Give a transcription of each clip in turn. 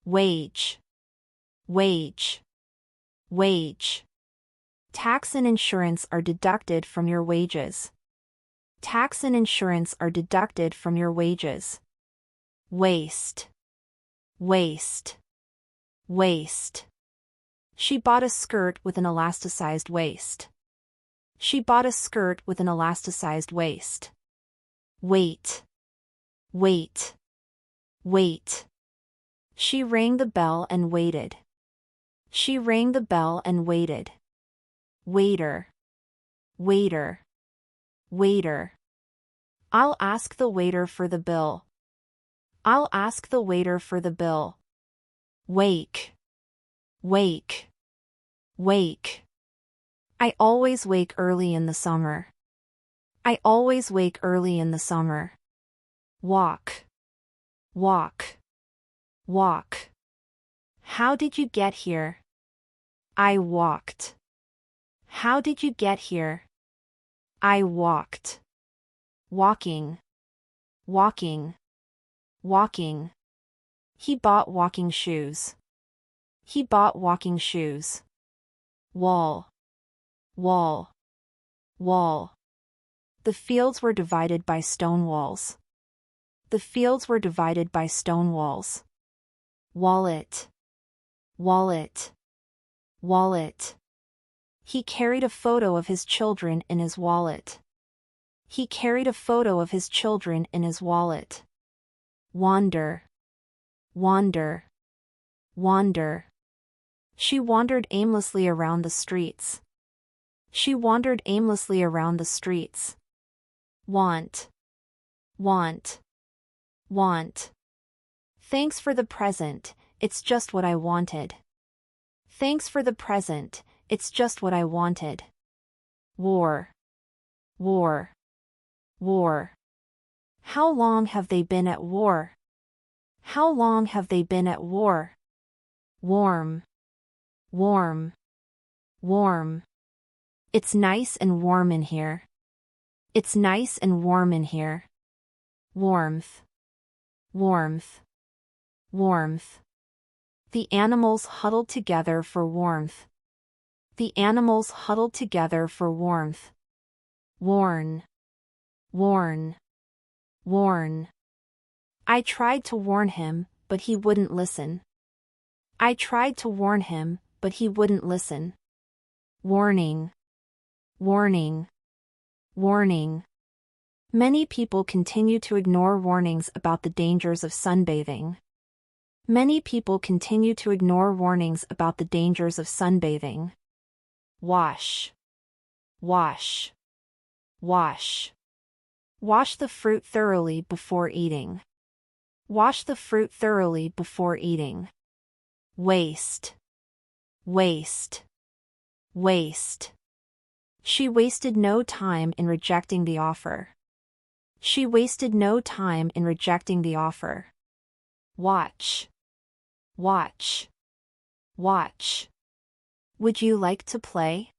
wage, wage, wage. Tax and insurance are deducted from your wages. Tax and insurance are deducted from your wages. Waist, waist, waist. She bought a skirt with an elasticized waist. She bought a skirt with an elasticized waist. Wait, wait, wait. She rang the bell and waited. She rang the bell and waited. Waiter, waiter, waiter. I'll ask the waiter for the bill. I'll ask the waiter for the bill. Wake, wake, wake. I always wake early in the summer. I always wake early in the summer. Walk, walk, walk. How did you get here? I walked. How did you get here? I walked. Walking, walking, walking. He bought walking shoes. He bought walking shoes. Wall, wall, wall. The fields were divided by stone walls. The fields were divided by stone walls. Wallet, wallet, wallet. He carried a photo of his children in his wallet. He carried a photo of his children in his wallet. Wander, wander, wander. She wandered aimlessly around the streets. She wandered aimlessly around the streets. Want, want, want. Thanks for the present, it's just what I wanted. Thanks for the present, it's just what I wanted. War, war, war. How long have they been at war? How long have they been at war? Warm, warm, warm. It's nice and warm in here. It's nice and warm in here. Warmth, warmth, warmth. The animals huddled together for warmth. The animals huddled together for warmth. Warn, warn, warn. I tried to warn him, but he wouldn't listen. I tried to warn him, but he wouldn't listen. Warning, warning, warning. Many people continue to ignore warnings about the dangers of sunbathing. Many people continue to ignore warnings about the dangers of sunbathing. Wash, wash, wash. Wash the fruit thoroughly before eating. Wash the fruit thoroughly before eating. Waste, waste, waste. She wasted no time in rejecting the offer. She wasted no time in rejecting the offer. Watch, watch, watch. Would you like to play?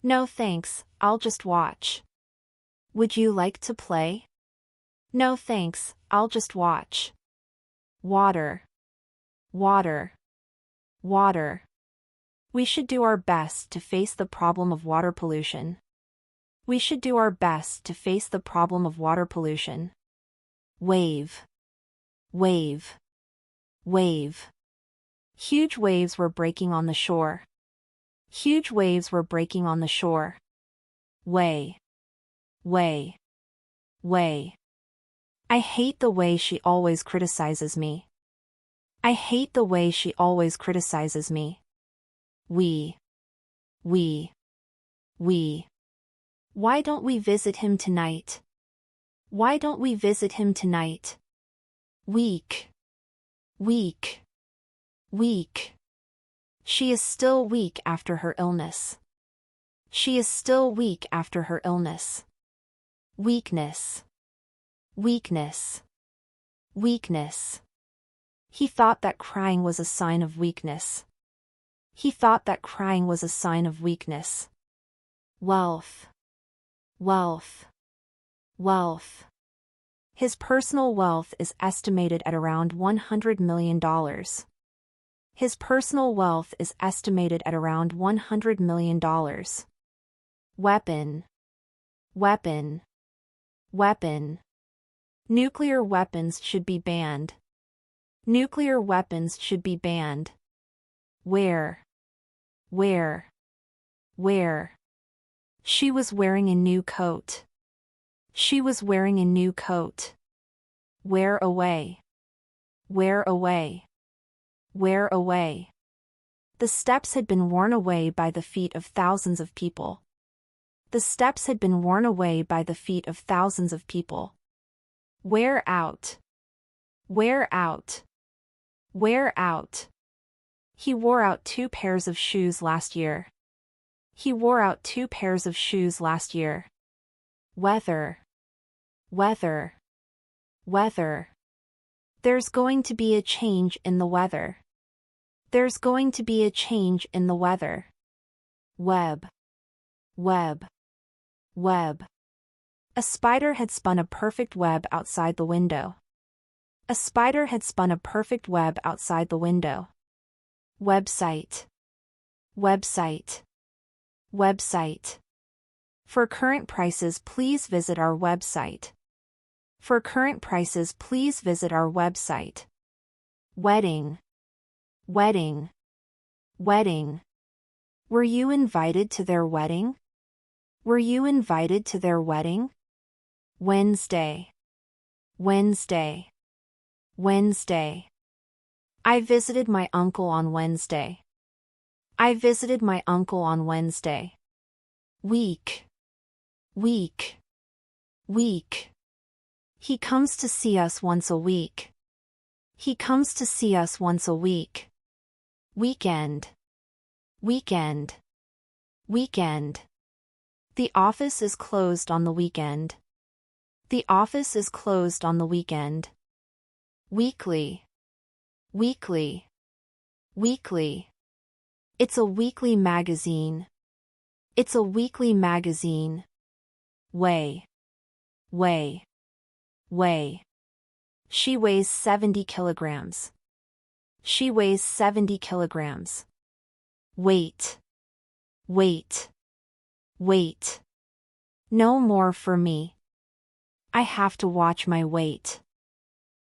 No thanks, I'll just watch. Would you like to play? No thanks, I'll just watch. Water, water, water. We should do our best to face the problem of water pollution. We should do our best to face the problem of water pollution. Wave, wave, wave. Huge waves were breaking on the shore. Huge waves were breaking on the shore. Way, way, way. I hate the way she always criticizes me. I hate the way she always criticizes me. We. Why don't we visit him tonight? Why don't we visit him tonight? Weak, weak, weak. She is still weak after her illness. She is still weak after her illness. Weakness, weakness, weakness. He thought that crying was a sign of weakness. He thought that crying was a sign of weakness. Wealth, wealth, wealth. His personal wealth is estimated at around $100 million. His personal wealth is estimated at around $100 million. Weapon. Weapon. Weapon. Nuclear weapons should be banned. Nuclear weapons should be banned. Where? Where? Where? She was wearing a new coat. She was wearing a new coat. Wear away. Wear away. Wear away. The steps had been worn away by the feet of thousands of people. The steps had been worn away by the feet of thousands of people. Wear out. Wear out. Wear out. He wore out 2 pairs of shoes last year. He wore out 2 pairs of shoes last year. Weather. Weather. Weather. There's going to be a change in the weather. There's going to be a change in the weather. Web. Web. Web. A spider had spun a perfect web outside the window. A spider had spun a perfect web outside the window. Website. Website. Website. For current prices, please visit our website. For current prices, please visit our website. Wedding. Wedding. Wedding. Were you invited to their wedding? Were you invited to their wedding? Wednesday. Wednesday. Wednesday. I visited my uncle on Wednesday. I visited my uncle on Wednesday. Week. Week. Week. He comes to see us once a week. He comes to see us once a week. Weekend. Weekend. Weekend. The office is closed on the weekend. The office is closed on the weekend. Weekly. Weekly. Weekly. It's a weekly magazine. It's a weekly magazine. Weigh. Weigh. Weigh. She weighs 70 kilograms. She weighs 70 kilograms. Wait. Wait. Wait. No more for me. I have to watch my weight.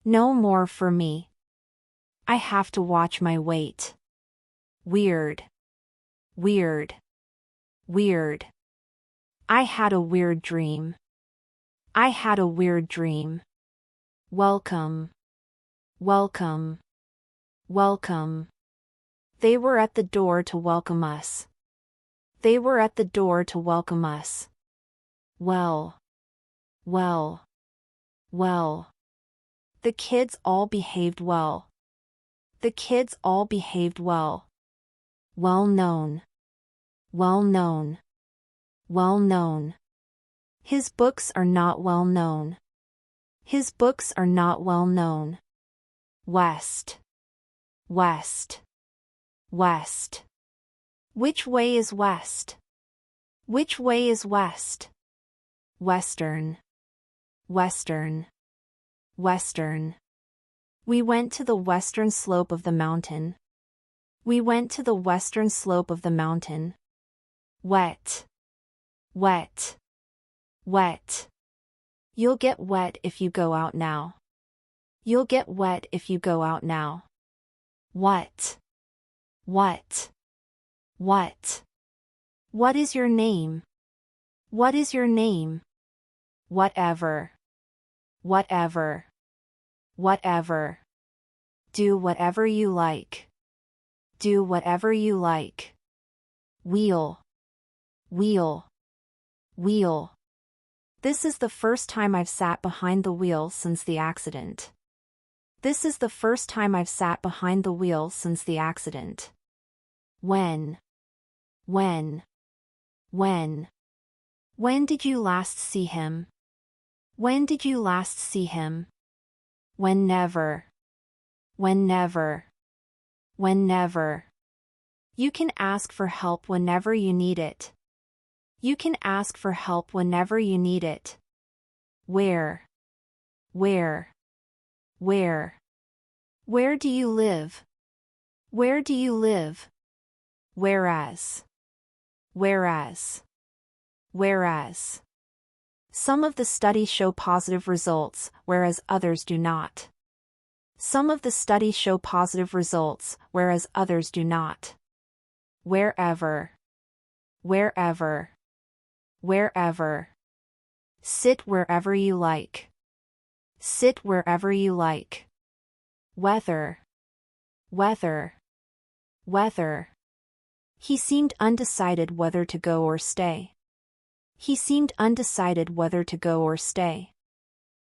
No more for me. I have to watch my weight. Weird. Weird. Weird. I had a weird dream. I had a weird dream. Welcome. Welcome. Welcome. They were at the door to welcome us. They were at the door to welcome us. Well. Well. Well. The kids all behaved well. The kids all behaved well. Well known. Well known. Well known. His books are not well known. His books are not well known. West. West. West. Which way is west? Which way is west? Western. Western. Western. We went to the western slope of the mountain. We went to the western slope of the mountain. Wet. Wet. Wet. You'll get wet if you go out now. You'll get wet if you go out now. What? What? What? What is your name? What is your name? Whatever. Whatever. Whatever. Do whatever you like. Do whatever you like. Wheel. Wheel. Wheel. This is the first time I've sat behind the wheel since the accident. This is the first time I've sat behind the wheel since the accident. When? When? When? When did you last see him? When did you last see him? Whenever. Whenever. Whenever. You can ask for help whenever you need it. You can ask for help whenever you need it. Where? Where? Where? Where do you live? Where do you live? Whereas. Whereas. Whereas. Some of the studies show positive results, whereas others do not. Some of the studies show positive results, whereas others do not. Wherever. Wherever. Wherever. Sit wherever you like. Sit wherever you like. Whether. Whether. Whether. He seemed undecided whether to go or stay. He seemed undecided whether to go or stay.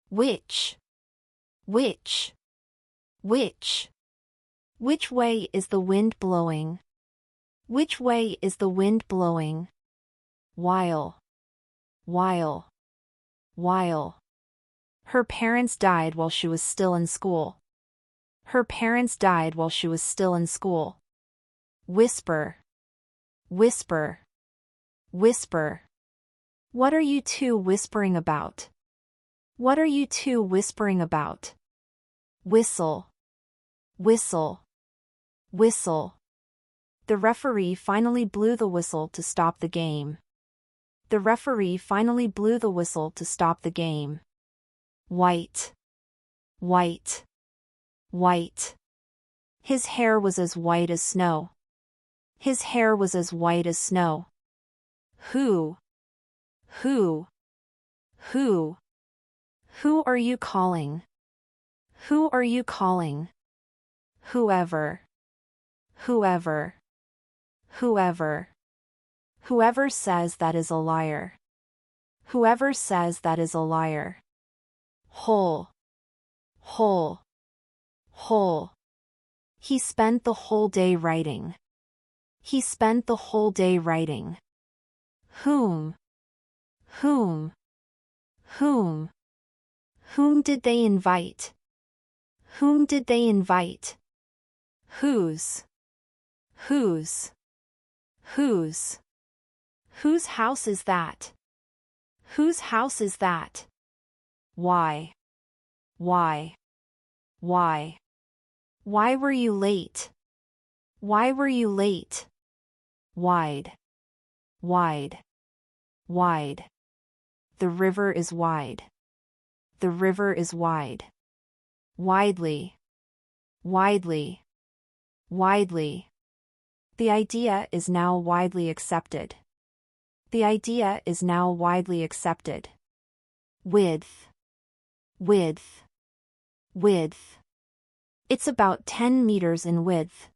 Which. Which. Which. Which way is the wind blowing? Which way is the wind blowing? While. While. While. Her parents died while she was still in school. Her parents died while she was still in school. Whisper. Whisper. Whisper. What are you two whispering about? What are you two whispering about? Whistle. Whistle. Whistle. The referee finally blew the whistle to stop the game. The referee finally blew the whistle to stop the game. White. White. White. His hair was as white as snow. His hair was as white as snow. Who? Who? Who? Who are you calling? Who are you calling? Whoever. Whoever. Whoever. Whoever says that is a liar. Whoever says that is a liar. Whole. Whole. Whole. He spent the whole day writing. He spent the whole day writing. Whom? Whom? Whom? Whom did they invite? Whom did they invite? Whose? Whose? Whose? Whose house is that? Whose house is that? Why? Why? Why? Why were you late? Why were you late? Wide. Wide. Wide. The river is wide. The river is wide. Widely. Widely. Widely. The idea is now widely accepted. The idea is now widely accepted. Width. Width. Width. It's about 10 meters in width.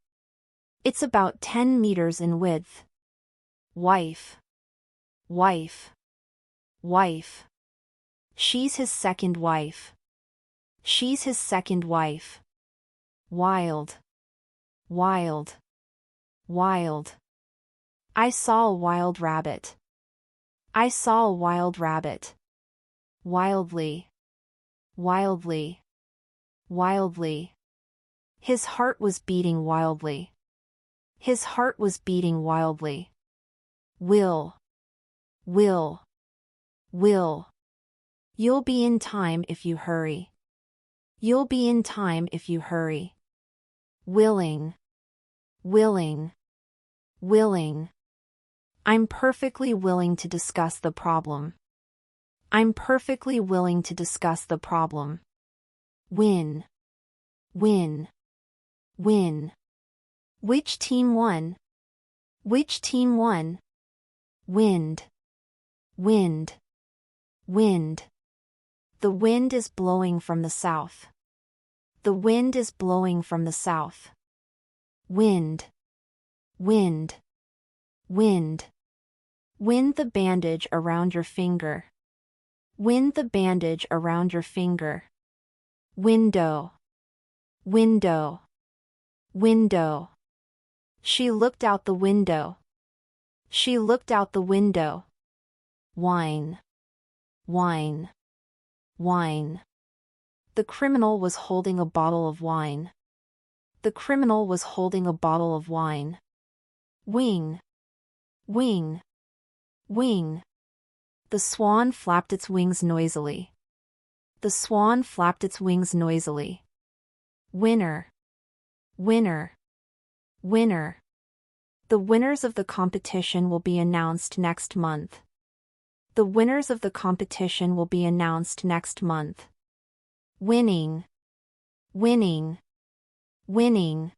It's about 10 meters in width. Wife. Wife. Wife. She's his second wife. She's his second wife. Wild. Wild. Wild. I saw a wild rabbit. I saw a wild rabbit. Wildly. Wildly. Wildly. His heart was beating wildly. His heart was beating wildly. Will. Will. Will. You'll be in time if you hurry. You'll be in time if you hurry. Willing. Willing. Willing. I'm perfectly willing to discuss the problem. I'm perfectly willing to discuss the problem. Win. Win. Win. Which team won? Which team won? Wind. Wind. Wind. The wind is blowing from the south. The wind is blowing from the south. Wind. Wind. Wind. Wind the bandage around your finger. Wind the bandage around your finger. Window. Window. Window. She looked out the window. She looked out the window. Wine. Wine. Wine. The criminal was holding a bottle of wine. The criminal was holding a bottle of wine. Wing. Wing. Wing. The swan flapped its wings noisily. The swan flapped its wings noisily. Winner. Winner. Winner. The winners of the competition will be announced next month. The winners of the competition will be announced next month. Winning. Winning. Winning.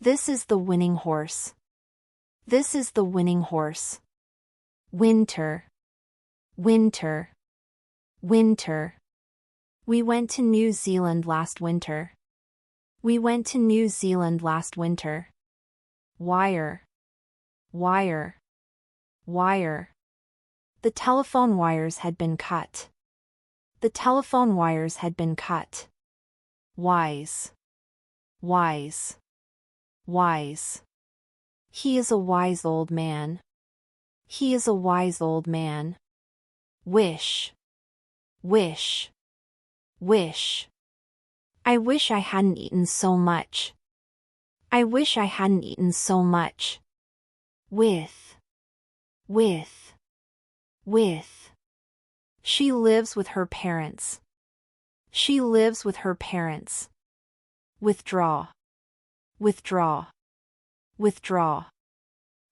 This is the winning horse. This is the winning horse. Winter. Winter. Winter. We went to New Zealand last winter. We went to New Zealand last winter. Wire. Wire. Wire. The telephone wires had been cut. The telephone wires had been cut. Wise. Wise. Wise. He is a wise old man. He is a wise old man. Wish. Wish. Wish. I wish I hadn't eaten so much. I wish I hadn't eaten so much. With. With. With. She lives with her parents. She lives with her parents. Withdraw. Withdraw. Withdraw.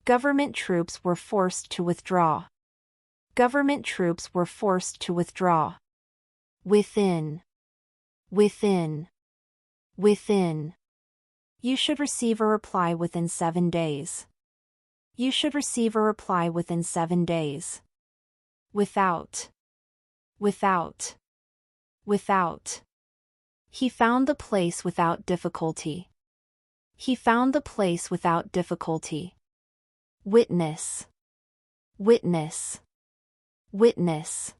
Government troops were forced to withdraw. Government troops were forced to withdraw. Within. Within. Within. You should receive a reply within 7 days. You should receive a reply within 7 days. Without. Without. Without. He found the place without difficulty. He found the place without difficulty. Witness. Witness. Witness.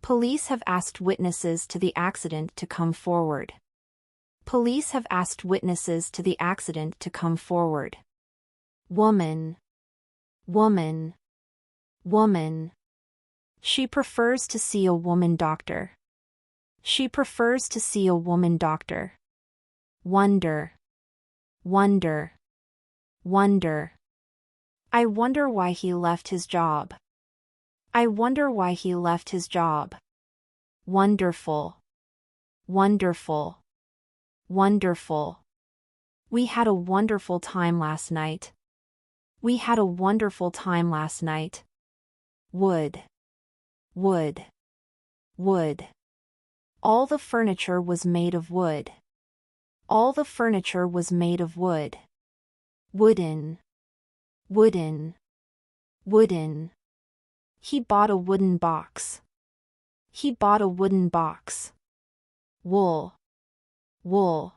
Police have asked witnesses to the accident to come forward. Police have asked witnesses to the accident to come forward. Woman. Woman. Woman. She prefers to see a woman doctor. She prefers to see a woman doctor. Wonder. Wonder. Wonder. I wonder why he left his job. I wonder why he left his job. Wonderful. Wonderful. Wonderful. We had a wonderful time last night. We had a wonderful time last night. Wood. Wood. Wood. All the furniture was made of wood. All the furniture was made of wood. Wooden. Wooden. Wooden. He bought a wooden box. He bought a wooden box. Wool. Wool.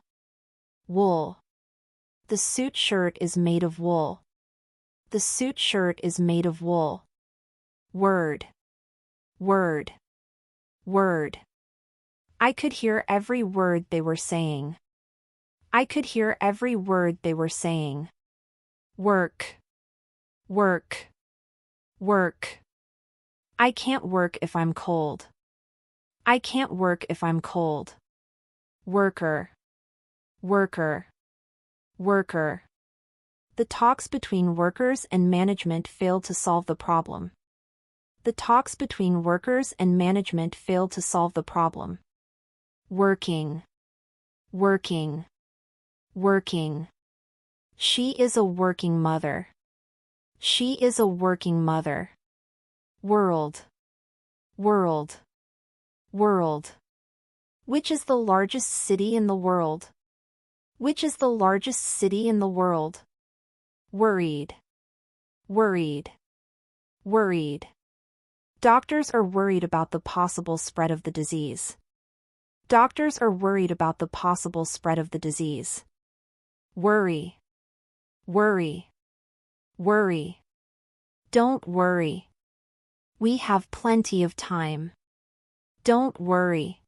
Wool. The suit shirt is made of wool. The suit shirt is made of wool. Word. Word. Word. I could hear every word they were saying. I could hear every word they were saying. Work. Work. Work. I can't work if I'm cold. I can't work if I'm cold. Worker. Worker. Worker. The talks between workers and management failed to solve the problem. The talks between workers and management failed to solve the problem. Working. Working. Working. She is a working mother. She is a working mother. World. World. World. Which is the largest city in the world? Which is the largest city in the world? Worried. Worried. Worried. Doctors are worried about the possible spread of the disease. Doctors are worried about the possible spread of the disease. Worry. Worry. Worry. Don't worry. We have plenty of time. Don't worry.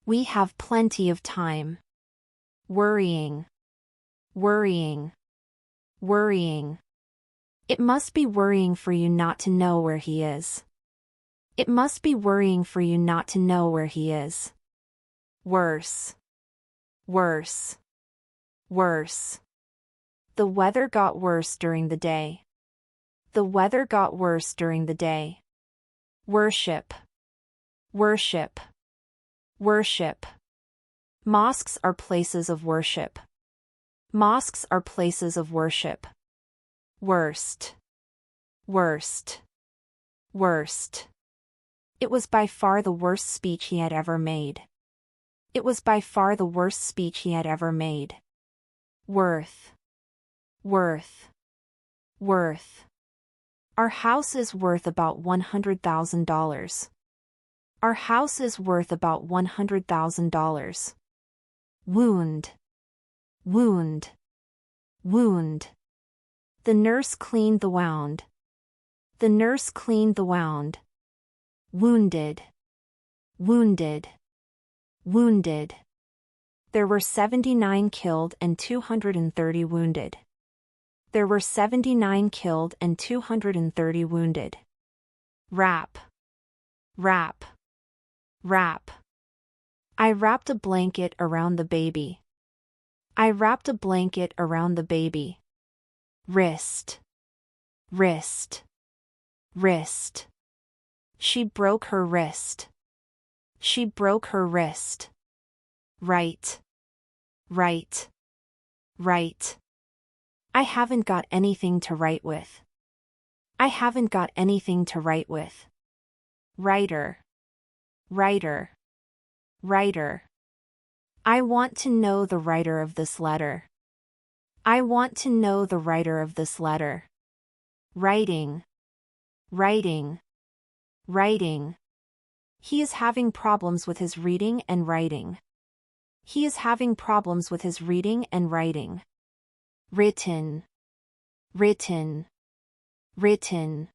We have plenty of time. Worrying. Worrying. Worrying. It must be worrying for you not to know where he is. It must be worrying for you not to know where he is. Worse. Worse. Worse. The weather got worse during the day. The weather got worse during the day. Worship. Worship. Worship. Mosques are places of worship. Mosques are places of worship. Worst. Worst. Worst. It was by far the worst speech he had ever made. It was by far the worst speech he had ever made. Worth. Worth. Worth. Our house is worth about $100,000. Our house is worth about $100,000. Wound. Wound. Wound. The nurse cleaned the wound. The nurse cleaned the wound. Wounded. Wounded. Wounded. There were 79 killed and 230 wounded. There were 79 killed and 230 wounded. Wrap. Wrap. Wrap. I wrapped a blanket around the baby. I wrapped a blanket around the baby. Wrist. Wrist. Wrist. She broke her wrist. She broke her wrist. Right. Right. Right. I haven't got anything to write with. I haven't got anything to write with. Writer. Writer. Writer. I want to know the writer of this letter. I want to know the writer of this letter. Writing. Writing. Writing. He is having problems with his reading and writing. He is having problems with his reading and writing. Written. Written. Written.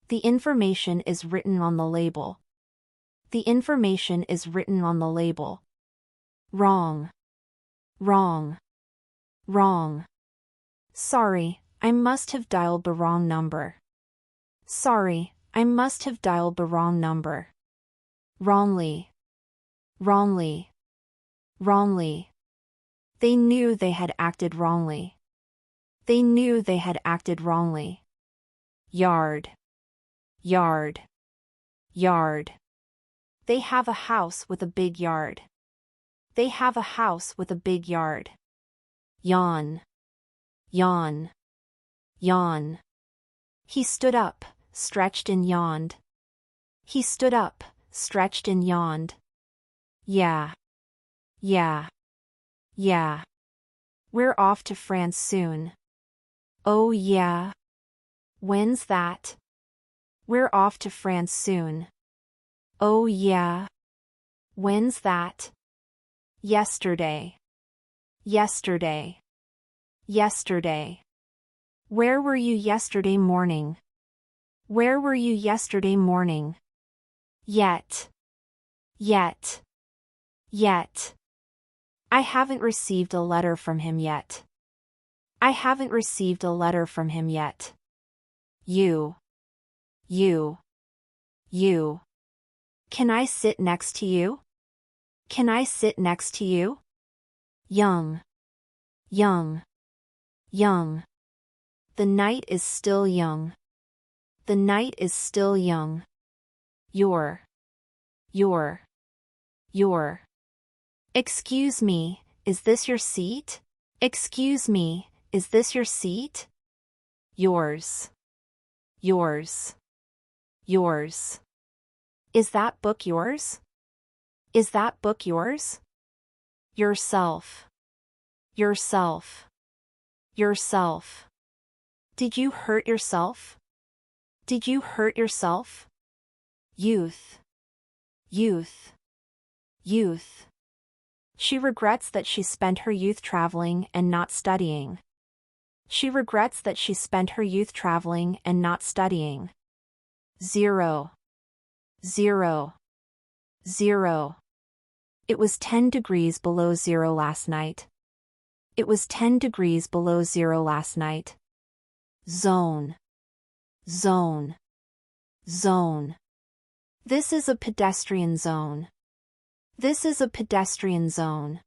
The information is written on the label. The information is written on the label. Wrong. Wrong. Wrong. Sorry, I must have dialed the wrong number. Sorry, I must have dialed the wrong number. Wrongly. Wrongly. Wrongly. They knew they had acted wrongly. They knew they had acted wrongly. Yard. Yard. Yard. They have a house with a big yard. They have a house with a big yard. Yawn. Yawn. Yawn. He stood up, stretched and yawned. He stood up, stretched and yawned. Yeah. Yeah. Yeah. We're off to France soon. Oh yeah. When's that? We're off to France soon. Oh yeah. When's that? Yesterday. Yesterday. Yesterday. Where were you yesterday morning? Where were you yesterday morning? Yet. Yet. Yet. I haven't received a letter from him yet. I haven't received a letter from him yet. You. You. You. Can I sit next to you? Can I sit next to you? Young. Young. Young. The night is still young. The night is still young. Your. Your. Your. Excuse me, is this your seat? Excuse me, is this your seat? Yours. Yours. Yours. Is that book yours? Is that book yours? Yourself. Yourself. Yourself. Did you hurt yourself? Did you hurt yourself? Youth. Youth. Youth. She regrets that she spent her youth traveling and not studying. She regrets that she spent her youth traveling and not studying. 0. 0. 0. It was 10 degrees below zero last night. It was 10 degrees below zero last night. Zone. Zone. Zone. This is a pedestrian zone. This is a pedestrian zone.